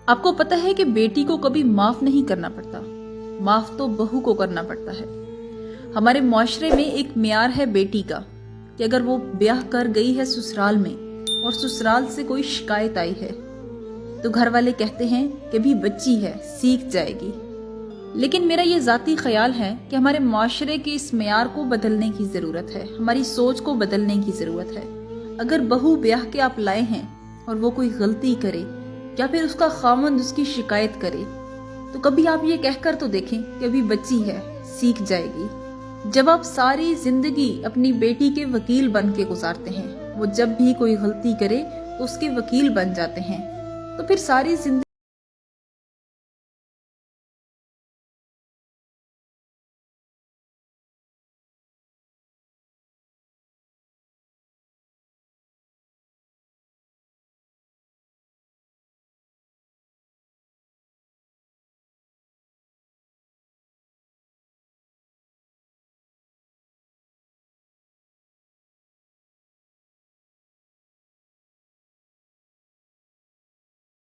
آپ کو پتہ ہے کہ بیٹی کو کبھی معاف نہیں کرنا پڑتا، معاف تو بہو کو کرنا پڑتا ہے۔ ہمارے معاشرے میں ایک معیار ہے بیٹی کا کہ اگر وہ بیاہ کر گئی ہے سسرال میں اور سسرال سے کوئی شکایت آئی ہے تو گھر والے کہتے ہیں کہ بھی بچی ہے، سیکھ جائے گی۔ لیکن میرا یہ ذاتی خیال ہے کہ ہمارے معاشرے کے اس معیار کو بدلنے کی ضرورت ہے، ہماری سوچ کو بدلنے کی ضرورت ہے۔ اگر بہو بیاہ کے آپ لائے ہیں اور وہ کوئی غلطی کرے یا پھر اس کا خاوند اس کی شکایت کرے تو کبھی آپ یہ کہہ کر تو دیکھیں کہ ابھی بچی ہے، سیکھ جائے گی۔ جب آپ ساری زندگی اپنی بیٹی کے وکیل بن کے گزارتے ہیں، وہ جب بھی کوئی غلطی کرے تو اس کے وکیل بن جاتے ہیں، تو پھر ساری زندگی